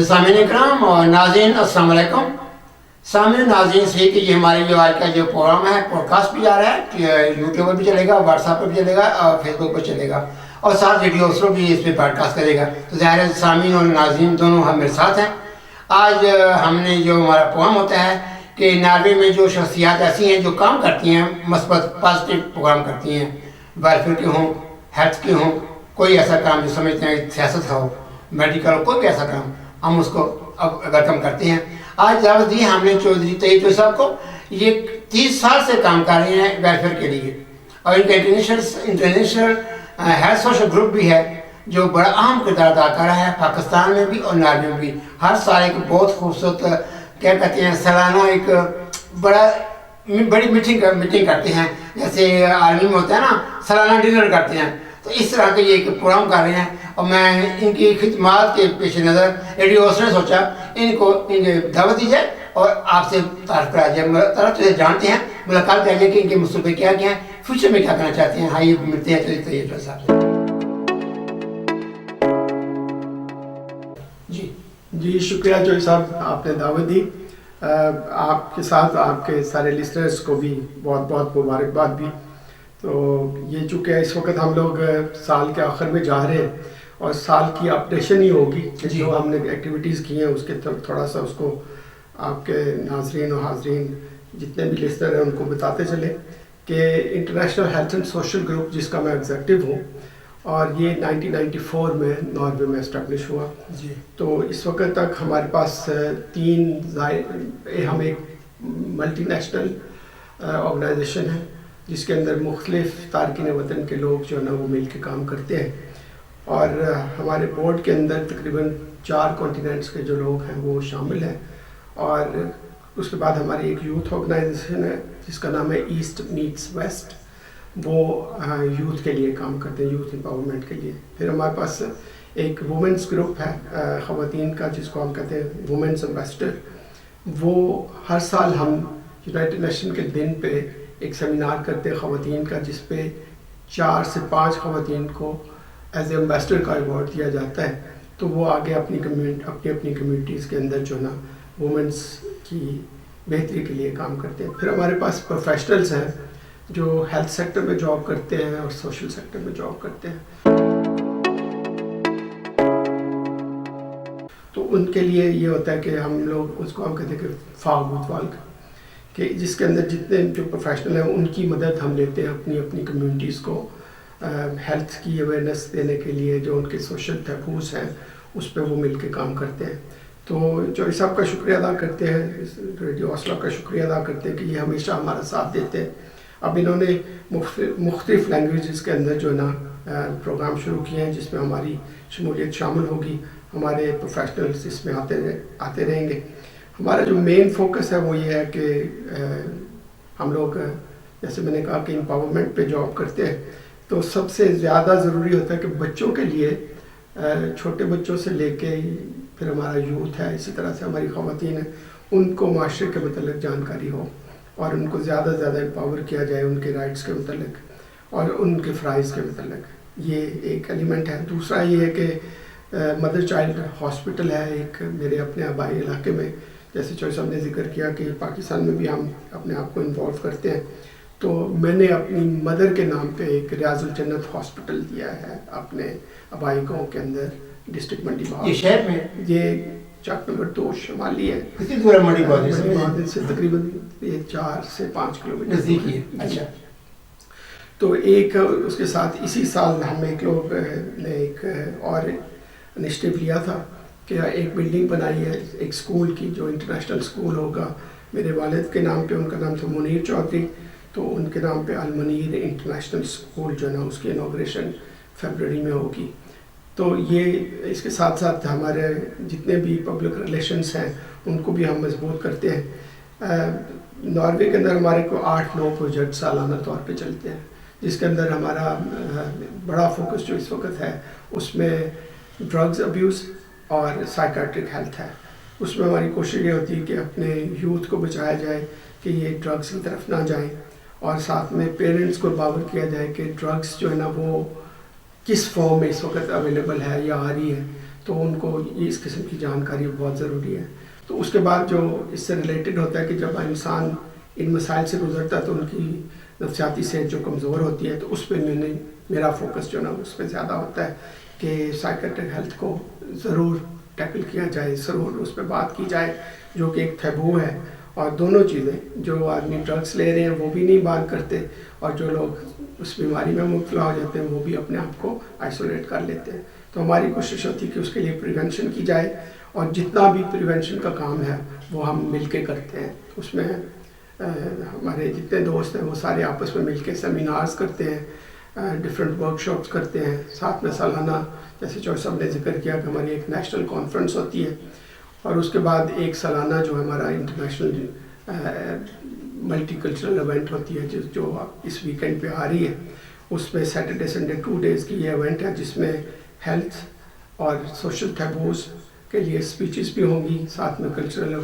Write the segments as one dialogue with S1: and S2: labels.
S1: سامعین اکرام اور ناظرین السلام علیکم. سامعین ناظرین سے کہ یہ ہمارے جو آج کا جو پروگرام ہے پوڈ کاسٹ بھی جا رہا ہے کہ یوٹیوب پر بھی چلے گا, واٹس ایپ پر بھی چلے گا اور فیس بک پر چلے گا اور ساتھ ریڈیو اسرو بھی اس پہ براڈ کاسٹ کرے گا. تو ظاہر ہے سامعین اور ناظرین دونوں ہم میرے ساتھ ہیں. آج ہم نے جو ہمارا پروگرام ہوتا ہے کہ ناروے میں جو شخصیات ایسی ہیں جو کام کرتی ہیں, مثبت پازیٹیو پروگرام کرتی ہیں, ویلفیئر کے ہوں, ہیلتھ کے ہوں, کوئی ایسا کام جو سمجھتے ہیں سیاست ہو, میڈیکل ہو, کوئی بھی ایسا کام ہم اس کو اب اگر کم کرتے ہیں. آج دعوت دی ہم نے چودھری طیب صاحب کو. یہ 30 سال سے کام کر رہے ہیں ویلفیئر کے لیے اور ان کا انٹرنیشنل ہیلتھ سوشل گروپ بھی ہے جو بڑا اہم کردار ادا کر رہا ہے پاکستان میں بھی اور ناروے میں بھی. ہر سال ایک بہت خوبصورت کیا کہتے ہیں سالانہ ایک بڑی میٹنگ کرتے ہیں, جیسے آرمی میں ہوتا ہے نا سالانہ ڈنر کرتے ہیں. تو اس طرح کے یہ ایک پروگرام کر رہے ہیں اور میں ان کی خدمات کے پیش نظر ریڈیو اس نے سوچا ان کو دعوت دی جائے اور آپ سے تعارف کرا جائے. طرح سے جانتے ہیں, ملاقات کر لیں کہ ان کے منصوبے کیا ہیں, فیوچر میں کیا کرنا چاہتے ہیں. آئیے ملتے ہیں چودھری طیب صاحب سے.
S2: جی شکریہ چودھری صاحب, آپ نے دعوت دی. آپ کے ساتھ آپ کے سارے لسنرز کو بھی بہت بہت مبارکباد بھی. تو یہ چونکہ اس وقت ہم لوگ سال کے آخر میں جا رہے ہیں اور سال کی اپڈیشن ہی ہوگی جو ہم نے ایکٹیویٹیز کی ہیں اس کے تھوڑا سا اس کو آپ کے ناظرین و حاضرین جتنے بھی لسنر ہیں ان کو بتاتے چلے کہ international health and social group جس کا میں ایگزیکٹو ہوں اور یہ 1994 میں ناروے میں اسٹیبلش ہوا. تو اس وقت تک ہمارے پاس ہم ایک ملٹی نیشنل آرگنائزیشن ہے جس کے اندر مختلف تارکین وطن کے لوگ جو ہے نا وہ مل کے کام کرتے ہیں. اور ہمارے بورڈ کے اندر تقریباً 4 کانٹیننٹس کے جو لوگ ہیں وہ شامل ہیں. اور اس کے بعد ہماری ایک یوتھ آرگنائزیشن ہے جس کا نام ہے ایسٹ میٹس ویسٹ, وہ یوتھ کے لیے کام کرتے ہیں, یوتھ امپاورمنٹ کے لیے. پھر ہمارے پاس ایک وومنس گروپ ہے خواتین کا جس کو ہم کہتے ہیں وومنس امبیسڈر. وہ ہر سال ہم یونائٹڈ نیشن کے دن پہ ایک سیمینار کرتے ہیں خواتین کا جس پہ 4 سے 5 خواتین کو ایز اے امبیسڈر کا ایوارڈ دیا جاتا ہے. تو وہ آگے اپنی کمیونٹیز کے اندر جو ہے نا وومنس کی بہتری کے لیے کام کرتے ہیں. پھر ہمارے پاس پروفیشنلز ہیں جو ہیلتھ سیکٹر میں جاب کرتے ہیں اور سوشل سیکٹر میں جاب کرتے ہیں. تو ان کے لیے یہ ہوتا ہے کہ ہم لوگ اس کو ہم کہتے ہیں کہ فاغوت والک, کہ جس کے اندر جتنے جو پروفیشنل ہیں ان کی مدد ہم لیتے ہیں اپنی کمیونٹیز کو ہیلتھ کی اویئرنیس دینے کے لیے. جو ان کے سوشل ٹیبوز ہیں اس پہ وہ مل کے کام کرتے ہیں. تو چودھری صاحب کا شکریہ ادا کرتے ہیں, ریڈیو اوسلو کا شکریہ ادا کرتے ہیں کہ یہ ہمیشہ ہمارا ساتھ دیتے ہیں. اب انہوں نے مختلف لینگویجز کے اندر جو ہے نا پروگرام شروع کیے ہیں جس میں ہماری شمولیت شامل ہوگی. ہمارے پروفیشنلز اس میں آتے رہیں گے. ہمارا جو مین فوکس ہے وہ یہ ہے کہ ہم لوگ جیسے میں نے کہا کہ امپاورمنٹ پہ جاب کرتے ہیں. تو سب سے زیادہ ضروری ہوتا ہے کہ بچوں کے لیے, چھوٹے بچوں سے لے کے پھر ہمارا یوتھ ہے, اسی طرح سے ہماری خواتین ہیں, ان کو معاشرے کے متعلق جانکاری ہو اور ان کو زیادہ سے زیادہ امپاور کیا جائے ان کے رائٹس کے متعلق اور ان کے فرائض کے متعلق. یہ ایک ایلیمنٹ ہے. دوسرا یہ ہے کہ مدر چائلڈ ہاسپٹل ہے ایک میرے اپنے آبائی علاقے میں, جیسے چودھری صاحب نے ذکر کیا کہ پاکستان میں بھی ہم اپنے آپ کو انوالو کرتے ہیں. تو میں نے اپنی مدر کے نام پہ ایک ریاض الجنت ہاسپٹل دیا ہے اپنے آبائی گاؤں کے اندر, ڈسٹرکٹ منڈی بہاول.
S1: یہ شہر میں
S2: یہ چک نمبر 2 شمالی ہے.
S1: کتنی دور ہے منڈی بہاول
S2: سے؟ تقریباً 4 سے 5 کلومیٹر
S1: نزدیک ہے. اچھا.
S2: تو ایک اس کے ساتھ اسی سال ہم ایک لوگ نے ایک اور انیشیٹو لیا تھا کہ ایک بلڈنگ بنائی ہے ایک سکول کی جو انٹرنیشنل سکول ہوگا. میرے والد کے نام پہ, ان کا نام تھا منیر چودھری, تو ان کے نام پہ المنیر انٹرنیشنل سکول جو ہے نا اس کی انوگریشن فیبرری میں ہوگی. تو یہ اس کے ساتھ ساتھ ہمارے جتنے بھی پبلک ریلیشنز ہیں ان کو بھی ہم مضبوط کرتے ہیں. ناروے کے اندر ہمارے کو 8-9 پروجیکٹ سالانہ طور پہ چلتے ہیں جس کے اندر ہمارا بڑا فوکس جو اس وقت ہے اس میں ڈرگز ابیوز اور سائیکیٹرک ہیلتھ ہے. اس میں ہماری کوشش یہ ہوتی ہے کہ اپنے یوتھ کو بچایا جائے کہ یہ ڈرگز کی طرف نہ جائیں, اور ساتھ میں پیرنٹس کو باور کیا جائے کہ ڈرگز جو ہے نا وہ کس فارم میں اس وقت اویلیبل ہے یا آ رہی ہے. تو ان کو اس قسم کی جانکاری بہت ضروری ہے. تو اس کے بعد جو اس سے ریلیٹڈ ہوتا ہے کہ جب انسان ان مسائل سے گزرتا ہے تو ان کی نفسیاتی صحت جو کمزور ہوتی ہے، تو اس پہ میرا فوکس جو نا اس پہ زیادہ ہوتا ہے کہ سائیکیٹرک ہیلتھ کو ضرور ٹیکل کیا جائے، ضرور اس پہ بات کی جائے، جو کہ ایک تھیبو ہے. اور دونوں چیزیں، جو آدمی ڈرگس لے رہے ہیں وہ بھی نہیں بات کرتے، اور جو لوگ اس بیماری میں مبتلا ہو جاتے ہیں وہ بھی اپنے آپ کو آئسولیٹ کر لیتے ہیں. تو ہماری کوشش ہوتی ہے کہ اس کے لیے پریونشن کی جائے، اور جتنا بھی پریونشن کا کام ہے وہ ہم مل کے کرتے ہیں. اس میں ہمارے جتنے دوست ہیں وہ سارے آپس میں مل کے سیمینارز کرتے ہیں، ڈفرینٹ ورک شاپس کرتے ہیں. ساتھ میں سالانہ، جیسے چوہر صاحب نے ذکر کیا کہ ہماری ایک نیشنل کانفرنس ہوتی ہے، اور اس کے بعد ایک سالانہ جو ہمارا انٹرنیشنل ملٹی کلچرل ایونٹ ہوتی ہے جو اس ویکینڈ پہ آ رہی ہے. اس میں سیٹرڈے سنڈے 2 days کی یہ ایونٹ ہے، جس میں ہیلتھ اور سوشل تھیبوز کے لیے اسپیچز بھی ہوں گی، ساتھ میں کلچرل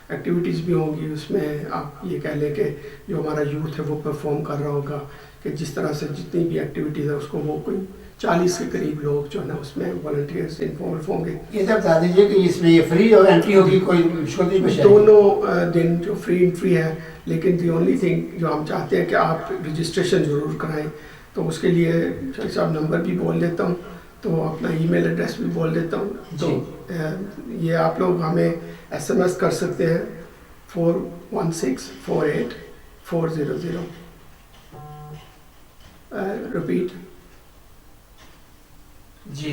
S2: ایکٹیویٹیز بھی ہوں گی. اس میں آپ یہ کہہ لیں کہ جو ہمارا یوتھ ہے وہ پرفارم کر رہا ہوگا، کہ جس طرح سے جتنی بھی ایکٹیویٹیز ہے اس کو وہ کوئی 40 کے قریب لوگ جو ہے نا اس میں والنٹیئرس انوالو ہوں گے.
S1: یہ سب بتا دیجیے کہ اس میں یہ فری اور انٹری ہوگی، کوئی چھوٹی بچہ
S2: دونوں دن جو فری ہے، لیکن دی اونلی تھنگ جو ہم چاہتے ہیں کہ آپ رجسٹریشن ضرور کرائیں. تو اس کے لیے شاہد صاحب نمبر بھی بول دیتا ہوں، تو اپنا ای میل ایڈریس بھی بول دیتا ہوں. تو یہ آپ لوگ ہمیں SMS کر سکتے ہیں 41648-400. رپیٹ
S1: جی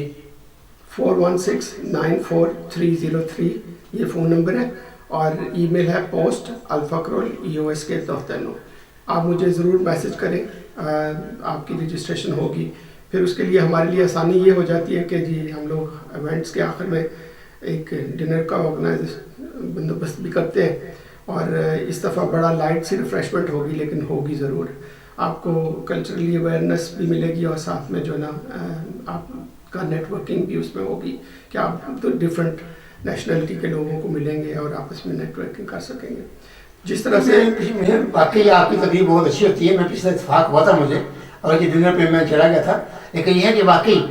S2: 41694-303 یہ فون نمبر ہے، اور ای میل ہے post@alphakrol.eosk.no. آپ مجھے ضرور میسج کریں، آپ کی رجسٹریشن ہوگی. پھر اس کے لیے ہمارے لیے آسانی یہ ہو جاتی ہے کہ جی ہم لوگ ایونٹس کے آخر میں ایک ڈنر کا بندوبست بھی کرتے ہیں، اور اس دفعہ بڑا لائٹ سی ریفریشمنٹ ہوگی، لیکن ہوگی ضرور. آپ کو کلچرلی اویئرنیس بھی ملے گی، اور ساتھ میں جو نا آپ کا نیٹ ورکنگ بھی اس میں ہوگی کہ آپ تو ڈفرینٹ نیشنلٹی کے لوگوں کو ملیں گے اور آپس میں نیٹ ورکنگ کر سکیں گے. جس طرح سے
S1: واقعی آپ کی تقریب بہت اچھی ہوتی ہے. میں پچھلے اتفاق ہوا تھا مجھے، اور یہ ڈنر پہ میں چلا گیا تھا. لیکن یہ ہے کہ واقعی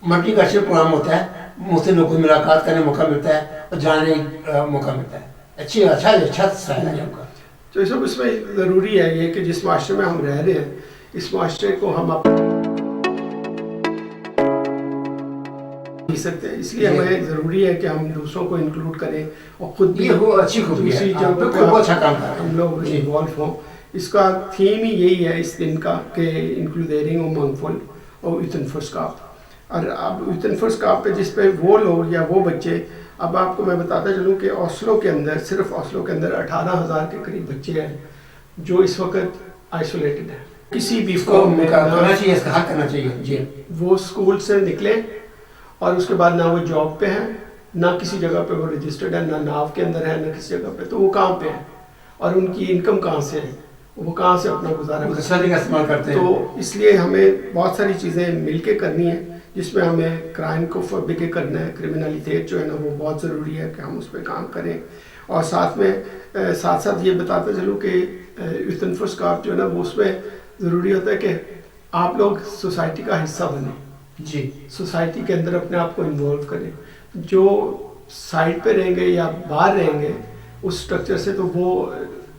S1: ملٹی کلچرل پروگرام ہوتا ہے، مختلف لوگوں سے ملاقات کرنے کا موقع ملتا ہے اور جاننے کا موقع ملتا ہے. اچھا سٹائل ہے آپ کا.
S2: تو یہ سب اس میں ضروری ہے یہ کہ جس معاشرے میں ہم رہ رہے ہیں، اس معاشرے کو ہم سکتے ہیں. اس لیے ہمیں ضروری ہے کہ ہم دوسروں کو انکلوڈ کریں، اور خود بھی
S1: اچھی
S2: دوسری جگہوں پہ ہم لوگ انوالو ہوں. اس کا تھیم ہی یہی ہے اس دن کا کہ انکلوڈیرنگ امنگفل اور یوتھنفرسکاپ. اور اب یوتھنفرسکاپ پہ جس پہ وہ لوگ یا وہ بچے، اب آپ کو میں بتاتا چلوں کہ اوسلو کے اندر، صرف اوسلو کے اندر 18,000 کے قریب بچے ہیں جو اس وقت آئسولیٹڈ ہیں. کسی بھی فارم میں
S1: کرنا چاہیے. جی
S2: وہ اسکول سے نکلے اور اس کے بعد نہ وہ جاب پہ ہیں، نہ کسی جگہ پہ وہ رجسٹرڈ ہے، نہ ناو کے اندر ہے، نہ کسی جگہ پہ. تو وہ کہاں پہ ہیں اور ان کی انکم کہاں سے ہے، وہ کہاں سے اپنا گزارا
S1: کا استعمال کرتے ہیں.
S2: تو اس لیے ہمیں بہت ساری چیزیں مل کے کرنی ہیں، جس میں ہمیں کرائم کو فبیکے کرنا ہے. کرمنالیٹیٹ جو ہے نا وہ بہت ضروری ہے کہ ہم اس پہ کام کریں. اور ساتھ میں ساتھ یہ بتاتا چلوں کہ یوتھنفرسکاپ جو ہے نا وہ اس میں ضروری ہوتا ہے کہ آپ لوگ سوسائٹی کا حصہ بنیں.
S1: جی
S2: سوسائٹی کے اندر اپنے آپ کو انوالو کریں. جو سائڈ پہ رہیں گے یا باہر رہیں گے اس اسٹرکچر سے، تو وہ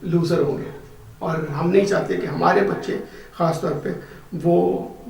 S2: لوزر ہوں گے. اور ہم نہیں چاہتے کہ ہمارے بچے خاص طور پہ وہ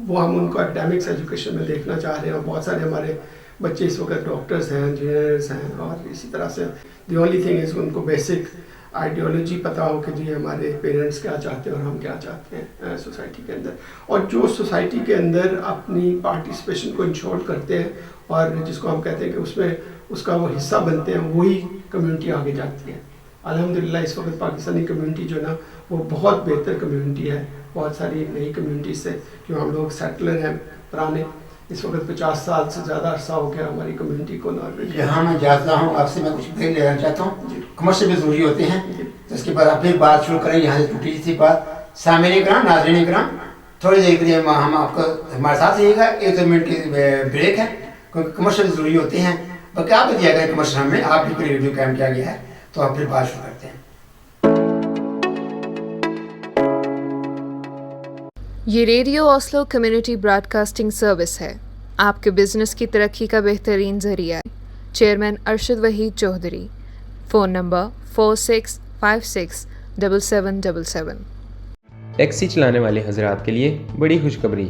S2: ہم ان کو اکیڈمکس ایجوکیشن میں دیکھنا چاہ رہے ہیں. اور بہت سارے ہمارے بچے اس وقت ڈاکٹرز ہیں، انجینئرز ہیں، اور اسی طرح سے دی اونلی تھنگ از ان کو بیسک آئیڈیالوجی پتہ ہو کہ جی ہمارے پیرنٹس کیا چاہتے ہیں اور ہم کیا چاہتے ہیں سوسائٹی کے اندر. اور جو سوسائٹی کے اندر اپنی پارٹیسپیشن کو انشور کرتے ہیں اور جس کو ہم کہتے ہیں کہ اس میں اس کا وہ حصہ بنتے ہیں، وہی کمیونٹی آگے جاتی ہے. الحمدللہ اس وقت پاکستانی کمیونٹی جو نا وہ بہت بہتر کمیونٹی ہے. بہت ساری نئی کمیونٹیز سے جو ہم لوگ سیٹلر ہیں پرانے، اس وقت 50 سال سے زیادہ عرصہ ہو گیا ہماری کمیونٹی کو ناروے.
S1: یہاں میں جاتا ہوں، آپ سے میں کچھ بریک لینا چاہتا ہوں. کمرشل بھی ضروری ہوتے ہیں، اس کے بعد آپ پھر بات شروع کریں. یہاں سے ٹوٹی تھی بات. سامعین کرام، ناظرین کرام، تھوڑی دیر کے لیے ہم آپ کو ہمارے ساتھ رہیے گا. 1-2 منٹ کی بریک ہے کیونکہ کمرشل ضروری ہوتے ہیں. بلکہ آپ بھی دیا گیا کمرشل ہمیں، آپ بھی کوئی ریڈیو قائم کیا گیا ہے، تو آپ پھر بات شروع کرتے ہیں.
S3: یہ radio Oslo community broadcasting service ہے. آپ کے بزنس کی ترقی کا بہترین ذریعہ ہے. Chairman Arshad Waheed Chaudhry. Phone number 46567777.
S4: Taxi چلانے والے حضرات کے لیے بڑی خوشخبری.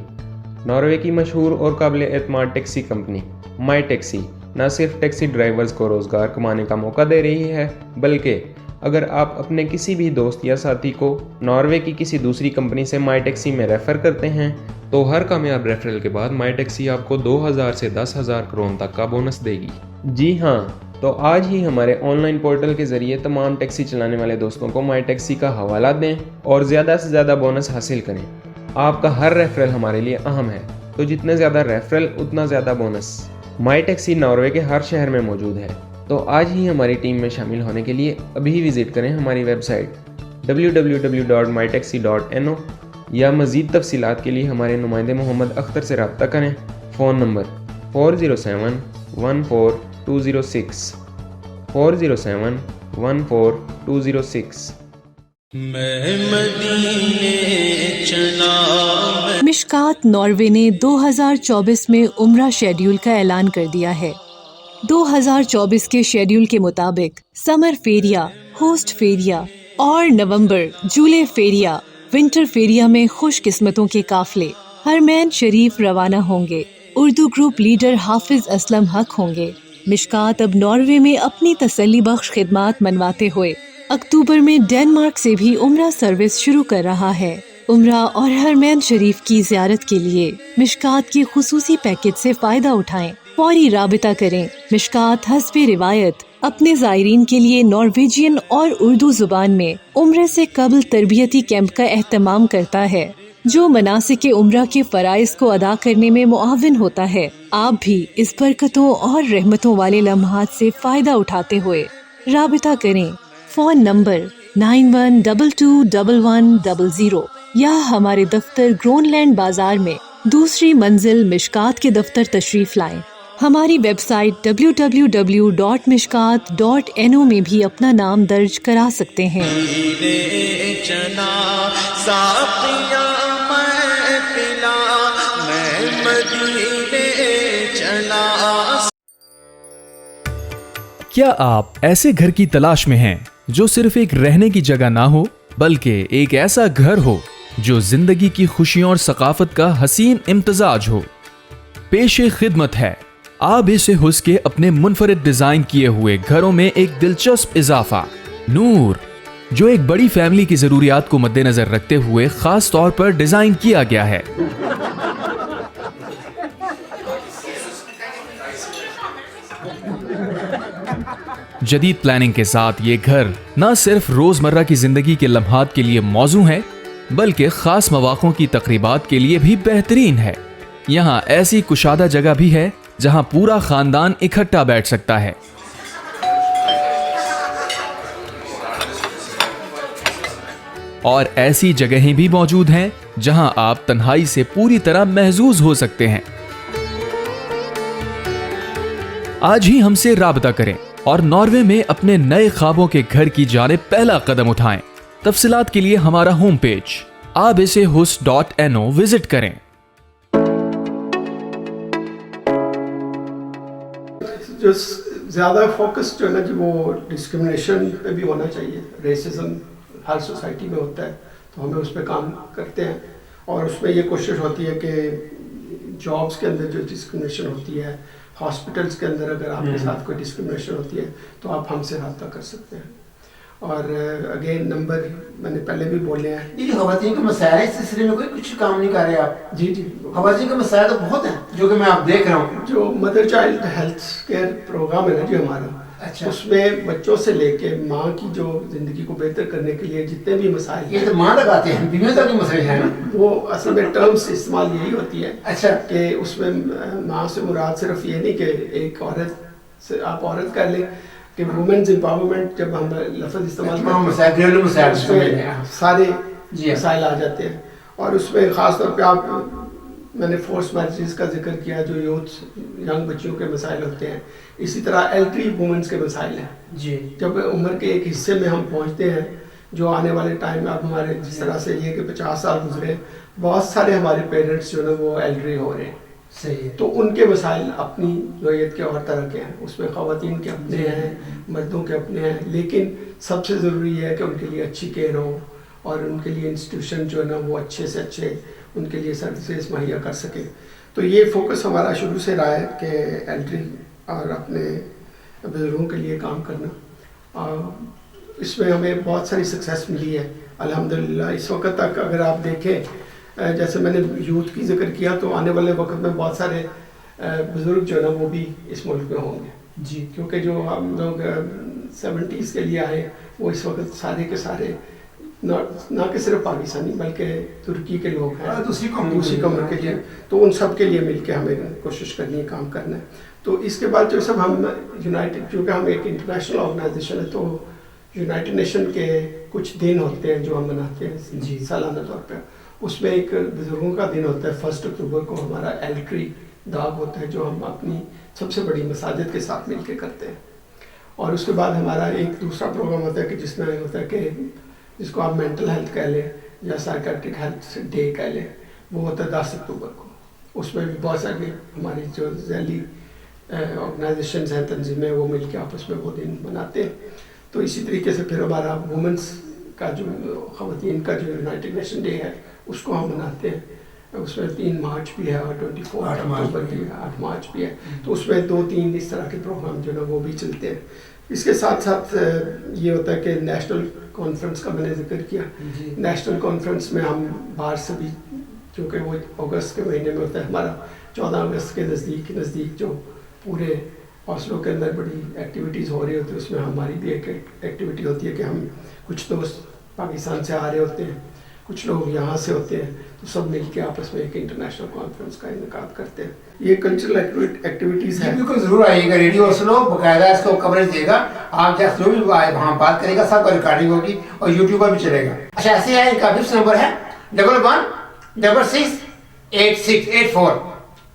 S4: ناروے کی مشہور اور قابل اعتماد ٹیکسی کمپنی مائی ٹیکسی نہ صرف ٹیکسی ڈرائیورز کو روزگار کمانے کا موقع دے رہی ہے، بلکہ اگر آپ اپنے کسی بھی دوست یا ساتھی کو ناروے کی کسی دوسری کمپنی سے مائی ٹیکسی میں ریفر کرتے ہیں تو ہر کامیاب ریفرل کے بعد مائی ٹیکسی آپ کو 2000 سے 10,000 کرون تک کا بونس دے گی. جی ہاں، تو آج ہی ہمارے آن لائن پورٹل کے ذریعے تمام ٹیکسی چلانے والے دوستوں کو مائی ٹیکسی کا حوالہ دیں اور زیادہ سے زیادہ بونس حاصل کریں. آپ کا ہر ریفرل ہمارے لیے اہم ہے، تو جتنے زیادہ ریفرل اتنا زیادہ بونس. مائی ٹیکسی ناروے کے ہر شہر میں موجود ہے، تو آج ہی ہماری ٹیم میں شامل ہونے کے لیے ابھی وزٹ کریں ہماری ویب سائٹ www.mytaxi.no یا مزید تفصیلات کے لیے ہمارے نمائندے محمد اختر سے رابطہ کریں. Phone number 40714206 40714206.
S5: مشکات ناروے نے 2024 میں عمرہ شیڈیول کا اعلان کر دیا ہے. 2024 کے شیڈیول کے مطابق سمر فیریا، ہوسٹ فیریا اور نومبر جولے فیریا ونٹر فیریا میں خوش قسمتوں کے قافلے حرمین شریف روانہ ہوں گے. اردو گروپ لیڈر حافظ اسلم حق ہوں گے. مشکات اب ناروے میں اپنی تسلی بخش خدمات منواتے ہوئے اکتوبر میں ڈنمارک سے بھی عمرہ سروس شروع کر رہا ہے. عمرہ اور حرمین شریف کی زیارت کے لیے مشکات کی خصوصی پیکیج سے فائدہ اٹھائیں. فوری رابطہ کریں. مشکات حسب روایت اپنے زائرین کے لیے نارویجین اور اردو زبان میں عمرے سے قبل تربیتی کیمپ کا اہتمام کرتا ہے جو مناسک عمرہ کے فرائض کو ادا کرنے میں معاون ہوتا ہے. آپ بھی اس برکتوں اور رحمتوں والے لمحات سے فائدہ اٹھاتے ہوئے رابطہ کریں. فون نمبر 91221100 یا ہمارے دفتر گرون لینڈ بازار میں دوسری منزل مشکات کے دفتر تشریف لائیں. ہماری ویب سائٹ www.mishkat.no میں بھی اپنا نام درج کرا سکتے ہیں.
S6: کیا آپ ایسے گھر کی تلاش میں ہیں جو صرف ایک رہنے کی جگہ نہ ہو بلکہ ایک ایسا گھر ہو جو زندگی کی خوشیوں اور ثقافت کا حسین امتزاج ہو؟ پیش خدمت ہے آب سے حس کے اپنے منفرد ڈیزائن کیے ہوئے گھروں میں ایک دلچسپ اضافہ نور، جو ایک بڑی فیملی کی ضروریات کو مد نظر رکھتے ہوئے خاص طور پر ڈیزائن کیا گیا ہے. جدید پلاننگ کے ساتھ یہ گھر نہ صرف روزمرہ کی زندگی کے لمحات کے لیے موزوں ہے بلکہ خاص مواقعوں کی تقریبات کے لیے بھی بہترین ہے. یہاں ایسی کشادہ جگہ بھی ہے جہاں پورا خاندان اکٹھا بیٹھ سکتا ہے. اور ایسی جگہیں بھی موجود ہیں جہاں آپ تنہائی سے پوری طرح محظوظ ہو سکتے ہیں. آج ہی ہم سے رابطہ کریں اور ناروے میں اپنے نئے خوابوں کے گھر کی جانب پہلا قدم اٹھائیں. تفصیلات کے لیے ہمارا ہوم پیج absehus.no وزٹ کریں.
S2: جو زیادہ فوکس جو ہے نا جی وہ ڈسکرمنیشن پہ بھی ہونا چاہیے. ریسزم ہر سوسائٹی میں ہوتا ہے تو ہمیں اس پہ کام کرتے ہیں اور اس میں یہ کوشش ہوتی ہے کہ جابس کے اندر جو ڈسکرمنیشن ہوتی ہے، ہاسپٹلس کے اندر اگر آپ کے ساتھ کوئی ڈسکرمنیشن ہوتی ہے تو آپ ہم سے رابطہ کر سکتے ہیں. اور اگین نمبر میں نے پہلے بھی بولے ہیں.
S1: یہ جو خواتین کے مسائل ہیں اس سلسلے میں کوئی کچھ کام نہیں کر رہے آپ؟
S2: جی
S1: خواتین کے مسائل تو بہت ہیں جو کہ میں آپ دیکھ رہا ہوں.
S2: جو mother child health care programme ہے نا جی ہمارا،
S1: اچھا،
S2: اس میں بچوں سے لے کے ماں کی جو زندگی کو بہتر کرنے کے لیے جتنے بھی مسائل
S1: یہ تو ماں لگاتے ہیں، بیویوں تک کے مسائل ہیں نا،
S2: وہ اصل میں ٹرمز استعمال یہی ہوتی ہے.
S1: اچھا،
S2: کہ اس میں ماں سے مراد صرف یہ نہیں کہ ایک عورت سے آپ عورت کر لیں کہ وومنز امپاورمنٹ، جب ہم لفظ استعمال کرتے ہیں اس میں سارے مسائل آ جاتے ہیں. اور اس میں خاص طور پہ آپ میں نے فورس میرجز کا ذکر کیا جو یوتھ ینگ بچیوں کے مسائل ہوتے ہیں. اسی طرح ایلڈری وومنس کے مسائل ہیں جی. جب عمر کے ایک حصے میں ہم پہنچتے ہیں جو آنے والے ٹائم میں اب ہمارے جس طرح سے یہ کہ 50 سال گزرے، بہت سارے ہمارے پیرنٹس جو ہے وہ ایلڈری ہو رہے ہیں.
S1: صحیح ہے.
S2: تو ان کے مسائل اپنی نوعیت کے اور طرح کے ہیں، اس میں خواتین کے اپنے ہیں، مردوں کے اپنے ہیں، لیکن سب سے ضروری ہے کہ ان کے لیے اچھی کیئر ہو اور ان کے لیے انسٹیٹیوشن جو ہے نا وہ اچھے سے اچھے ان کے لیے سروسز مہیا کر سکے. تو یہ فوکس ہمارا شروع سے رہا ہے کہ ایلڈری اور اپنے بزرگوں کے لیے کام کرنا. اس میں ہمیں بہت ساری سکسیس ملی ہے الحمدللہ. اس وقت تک اگر آپ دیکھیں، جیسے میں نے یوتھ کی ذکر کیا، تو آنے والے وقت میں بہت سارے بزرگ جو ہے نا وہ بھی اس ملک میں ہوں گے
S1: جی.
S2: کیونکہ جو ہم لوگ 70s کے لیے آئے وہ اس وقت سارے کے سارے نہ کہ صرف پاکستانی بلکہ ترکی کے لوگ ہیں،
S1: دوسری
S2: کمر کے لیے، تو ان سب کے لیے مل کے ہمیں کوشش کرنی ہے، کام کرنا ہے. تو اس کے بعد جو سب ہم یونائٹڈ، کیونکہ ہم ایک انٹرنیشنل آرگنائزیشن ہے، تو یونائٹڈ نیشن کے کچھ دن ہوتے ہیں جو ہم مناتے ہیں
S1: جی
S2: سالانہ طور پہ. اس میں ایک بزرگوں کا دن ہوتا ہے 1 اکتوبر کو، ہمارا ایلٹری داغ ہوتا ہے جو ہم اپنی سب سے بڑی مساجد کے ساتھ مل کے کرتے ہیں. اور اس کے بعد ہمارا ایک دوسرا پروگرام ہوتا ہے کہ جس میں ہوتا ہے کہ جس کو آپ مینٹل ہیلتھ کہہ لیں یا سائیکیٹرک ہیلتھ ڈے کہہ لیں، وہ ہوتا ہے 10 اکتوبر کو. اس میں بھی بہت ساری ہماری جو ذیلی آرگنائزیشنز ہیں، تنظیمیں، وہ مل کے آپس میں وہ دن مناتے ہیں. تو اسی طریقے سے پھر ہمارا وومنس کا جو خواتین کا جو یونائٹڈ نیشن ڈے ہے اس کو ہم مناتے ہیں. اس میں 3 مارچ بھی ہے اور 24 اکتوبر بھی ہے، 8 مارچ بھی ہے. تو اس میں 2-3 اس طرح کے پروگرام جو ہے نا وہ بھی چلتے ہیں. اس کے ساتھ ساتھ یہ ہوتا ہے کہ نیشنل کانفرنس کا میں نے ذکر کیا. نیشنل کانفرنس میں ہم باہر سے بھی، چونکہ وہ اگست کے مہینے میں ہوتا ہے، ہمارا 14 اگست کے نزدیک جو پورے اوسلو کے اندر بڑی ایکٹیویٹیز ہو رہی ہوتی ہے، اس میں ہماری بھی ایک ایکٹیویٹی ہوتی ہے کہ ہم کچھ دوست پاکستان سے آ رہے ہوتے ہیں، کچھ لوگ یہاں سے ہوتے ہیں، تو سب مل کے آپس میں ایک انٹرنیشنل کانفرنس کا انعقاد کرتے ہیں. یہ کلچرل ایکٹیویٹیز ہیں.
S1: بالکل ضرور آئیے گا. ریڈیو اوسلو باقاعدہ اس کو کوریج دے گا. آپ جیسے جو بھی وہاں بات کرے گا سب کا ریکارڈنگ ہوگی اور یوٹیوب پر بھی چلے گا. اچھا ایسے ہے، ان کا وپس نمبر ہے 11668684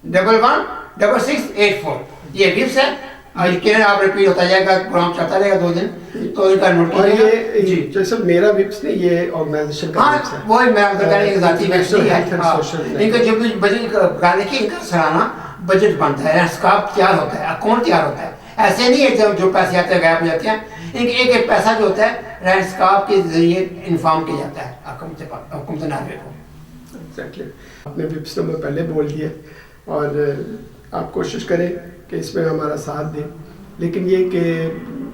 S1: 116684. یہ وپس ہے اور آپ ریپیٹ ہوتا جائے گا، پروگرام چلتا رہے گا 2 دن. تو ان کا نوٹ
S2: اور
S1: کیجیے گا.
S2: یہ جیسے میرا وپس نہیں، یہ آرگنائزیشن کا وپس ہے.
S1: ہاں وہی میں بتا رہا ہوں، ذاتی وپس نہیں ہے. ان کا جو بھی بجٹ دیکھیے، ان کا سالانہ بجٹ بنتا ہے، اسکاپ تیار ہوتا ہے، اکاؤنٹ تیار ہوتا ہے. ایسے نہیں ہے جو پیسے آتے ہیں غائب ہو جاتے ہیں. ان کے ایک پیسہ جو ہوتا ہے رینٹ اسکاپ کے ذریعے انفارم کیا جاتا ہے حکومت نافذ کو.
S2: ایگزیکٹلی. آپ نے وپس نمبر پہلے بول دیا، اور آپ کوشش کریں کہ اس میں ہمارا ساتھ دیں. لیکن یہ کہ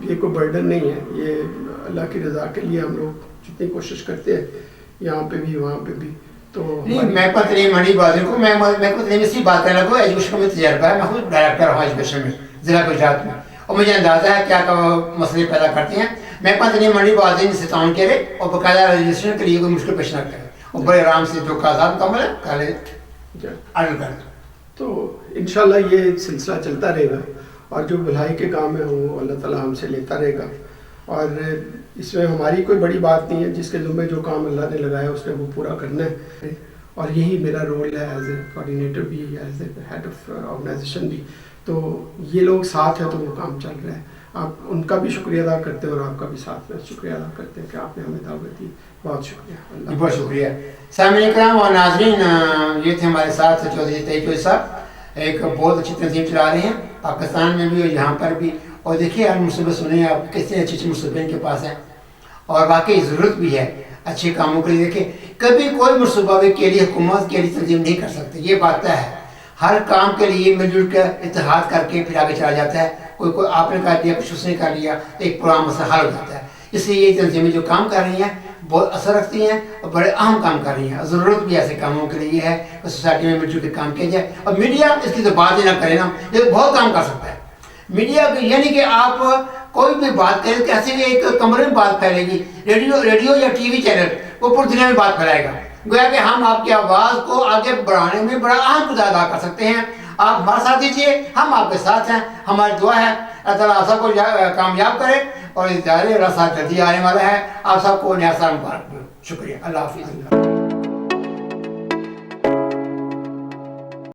S2: یہ کوئی برڈن نہیں ہے، یہ اللہ کی رضا کے لیے ہم لوگ جتنی کوشش کرتے ہیں یہاں پہ بھی وہاں پہ بھی. تو
S1: نہیں، میں پتہ منڈی بازار کو میں کو اسی بات کرنے لگا. ایجوکیشن میں تجربہ ہے، میں خود ڈائریکٹر ہوں ایجوکیشن میں ضلع گجرات میں، اور مجھے اندازہ ہے کیا مسئلے پیدا کرتے ہیں. میں پتہ منڈی بازار سے تعاون کرے اور باقاعدہ رجسٹریشن کے لیے کوئی مشکل پیش نہ کرے اور بڑے آرام سے جو کاغذات مکمل ہے پہلے عمل کریں.
S2: تو انشاءاللہ یہ سلسلہ چلتا رہے گا، اور جو بھلائی کے کام ہیں وہ اللہ تعالیٰ ہم سے لیتا رہے گا. اور اس میں ہماری کوئی بڑی بات نہیں ہے، جس کے ذمہ جو کام اللہ نے لگایا اس نے وہ پورا کرنا ہے. اور یہی میرا رول ہے ایز اے کوآرڈینیٹر بھی، as a head of organisation بھی. تو یہ لوگ ساتھ ہیں تو وہ کام چل رہا ہے. آپ ان کا بھی شکریہ ادا کرتے ہیں اور آپ کا بھی ساتھ میں شکریہ ادا کرتے ہیں کہ آپ نے ہمیں دعوت دی. بہت شکریہ. اللہ
S1: بہت شکریہ. سامعین کرام اور ناظرین، یہ تھے ہمارے ساتھ چودھری طیب چودھری صاحب. ایک بہت اچھی تنظیم چلا رہے ہیں پاکستان میں بھی اور یہاں پر بھی. اور دیکھیے ہر منصوبے سنیں آپ، کیسے اچھے اچھے منصوبے ان کے پاس ہیں اور واقعی ضرورت بھی ہے اچھے کاموں کے لیے. دیکھیں کبھی کوئی منصوبہ بھی کے لیے حکومت کے لیے تنظیم نہیں کر سکتے، یہ بات طے ہے. ہر کام کے لیے مل جل کر اتحاد کر کے پھر آگے چلا جاتا ہے. کوئی آپ نے کر دیا، کچھ اس نے کر لیا، ایک پورا مسئلہ حل ہو جاتا ہے. اس لیے یہ تنظیمیں جو کام کر رہی ہیں بہت اثر رکھتی ہیں اور بڑے اہم کام کر رہی ہیں. ضرورت بھی ایسے کاموں کے لیے ہے کہ سوسائٹی میں مل جل کے کام کیا جائے. اور میڈیا اس کی تو بات ہی نہ کرے نا، یہ بہت کام کر سکتا ہے. میڈیا یعنی کہ آپ کوئی بھی بات کریں کہ ایسے بھی ایک کمرے میں بات پھیلے گی. ریڈیو یا ٹی وی چینل وہ پوری دنیا میں بات پھیلائے گا. گویا کہ ہم آپ کی آواز کو آگے بڑھانے میں بڑا اہم کردار ادا کر سکتے ہیں. آپ ہمارا ساتھ دیجیے، ہم آپ کے ساتھ ہیں. ہماری دعا ہے اللہ تعالیٰ آپ سب کو کامیاب کرے اور اس ادارے اللہ ساتھ جلدی آنے والا ہے. آپ سب کو نیا سال مبارک. شکریہ. اللہ حافظ.